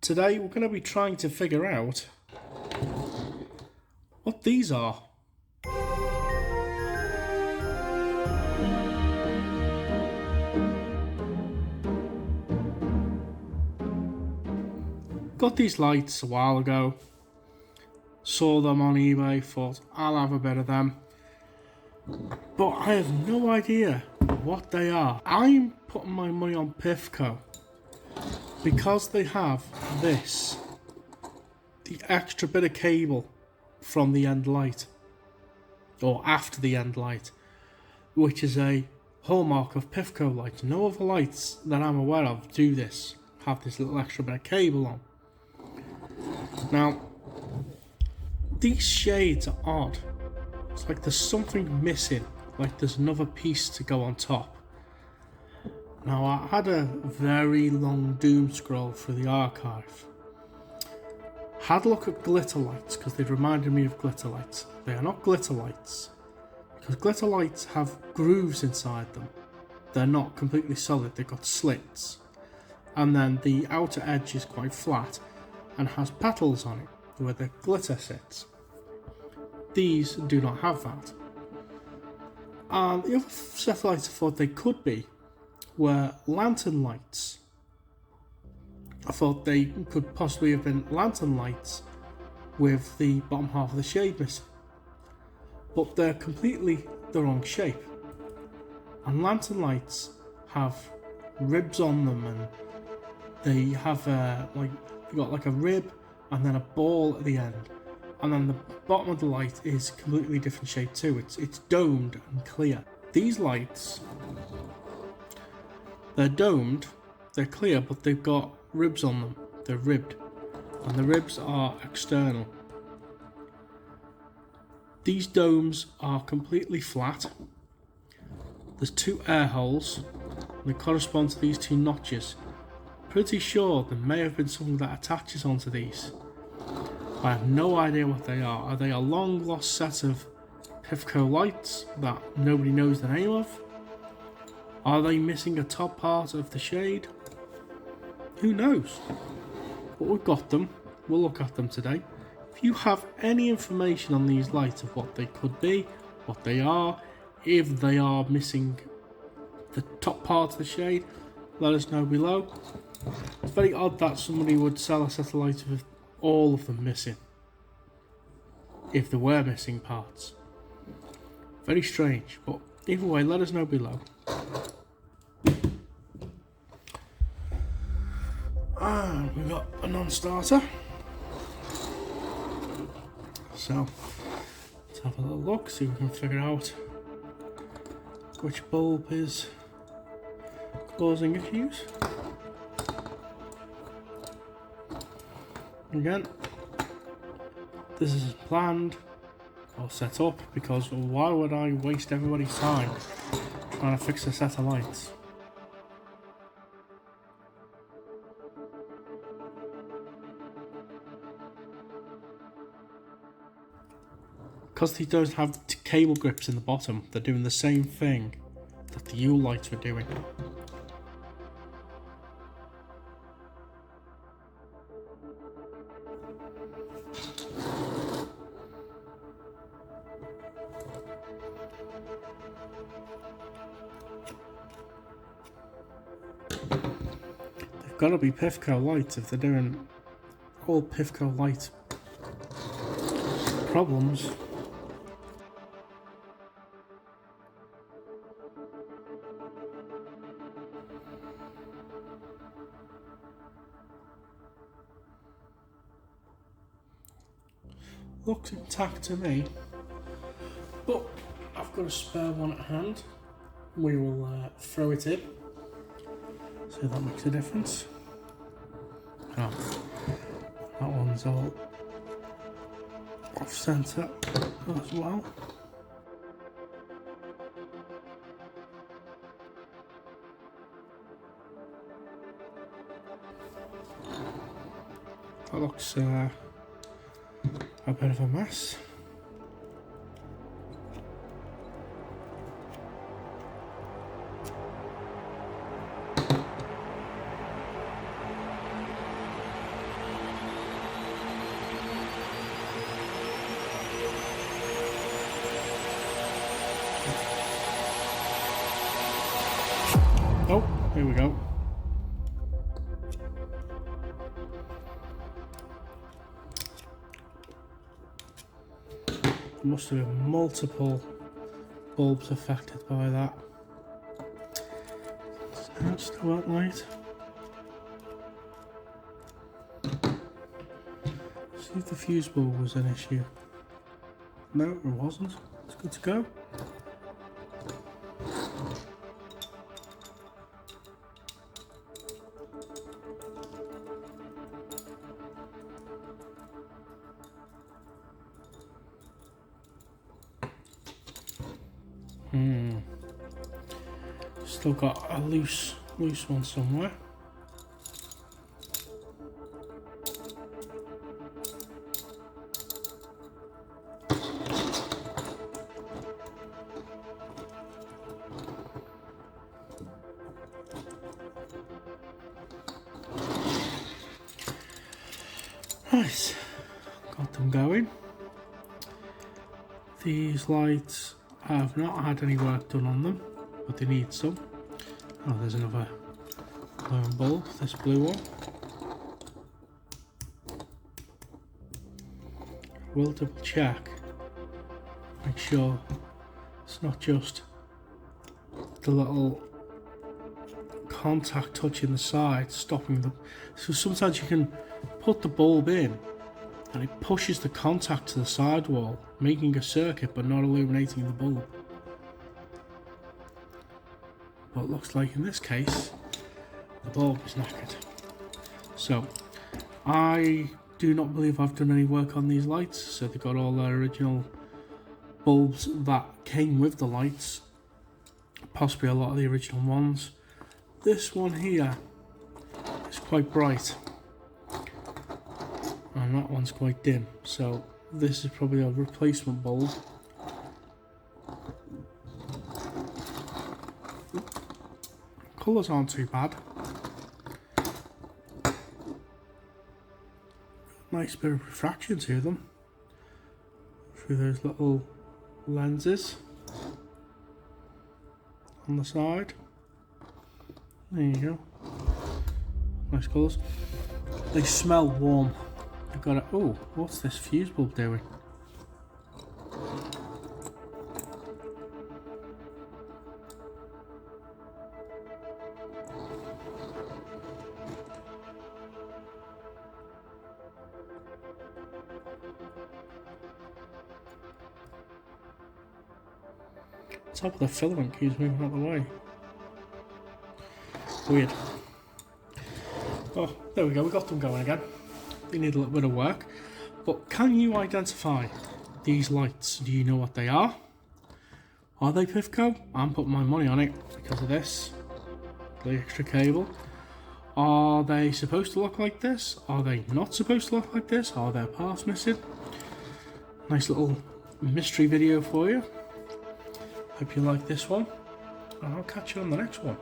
Today we're going to be trying to figure out what these are. Got these lights a while ago, saw them on eBay, thought I'll have a bit of them, but I have no idea what they are. I'm putting my money on PIFCO because they have this, the extra bit of cable from the end light, or after the end light, which is a hallmark of PIFCO lights. No other lights that I'm aware of do this, have this little extra bit of cable on. Now, these shades are odd. It's like there's something missing, like there's another piece to go on top. Now, I had a very long doom scroll through the archive. Had a look at glitter lights because they'd reminded me of glitter lights. They are not glitter lights because glitter lights have grooves inside them. They're not completely solid, they've got slits. And then the outer edge is quite flat and has petals on it where the glitter sits. These do not have that. And the other set of lights I thought they could be were lantern lights. I thought they could possibly have been lantern lights with the bottom half of the shade missing. But they're completely the wrong shape. And lantern lights have ribs on them, and they have you've got like a rib and then a ball at the end, and then the bottom of the light is completely different shape too. It's domed and clear. These lights, they're domed, they're clear, but they've got ribs on them. They're ribbed, and the ribs are external. These domes are completely flat. There's two air holes, and they correspond to these two notches. Pretty sure there may have been something that attaches onto these. I have no idea what they are. Are they a long lost set of PIFCO lights that nobody knows the name of? Are they missing a top part of the shade? Who knows? But we've got them. We'll look at them today. If you have any information on these lights of what they could be, what they are, if they are missing the top part of the shade, let us know below. It's very odd that somebody would sell a set of lights with all of them missing, if there were missing parts. Very strange, but either way, let us know below. And we've got a non-starter. So, let's have a little look, see if we can figure out which bulb is causing issues. Again, this is planned or set up because why would I waste everybody's time trying to fix a set of lights? Because these don't have cable grips in the bottom, they're doing the same thing that the U lights were doing. They've got to be PIFCO lights if they're doing all PIFCO light problems. Looks intact to me, but I've got a spare one at hand. We will throw it in, so that makes a difference. Oh, that one's all off centre as well. That looks a bit of a mess. Here we go. There must have been multiple bulbs affected by that. It's still at light. See if the fuse bulb was an issue. No, it wasn't. It's good to go. Still got a loose one somewhere. Right, got them going. These lights have not had any work done on them, but they need some. Oh, there's another lone bulb, this blue one. We'll double check, make sure it's not just the little contact touching the side stopping them. So sometimes you can put the bulb in and it pushes the contact to the sidewall, making a circuit but not illuminating the bulb. But it looks like in this case the bulb is knackered. So I do not believe I've done any work on these lights, so they've got all their original bulbs that came with the lights, possibly a lot of the original ones. This one here is quite bright and that one's quite dim, so this is probably a replacement bulb. Colours aren't too bad. Nice bit of refraction to them through those little lenses on the side. There you go. Nice colours. They smell warm. I've got a, oh, what's this fuse bulb doing? Top of the filament keeps moving out of the way. Weird. Oh, there we go, we got them going again. They need a little bit of work. But can you identify these lights? Do you know what they are? Are they PIFCO? I'm putting my money on it because of this. The extra cable. Are they supposed to look like this? Are they not supposed to look like this? Are there parts missing? Nice little mystery video for you. Hope you like this one, and I'll catch you on the next one.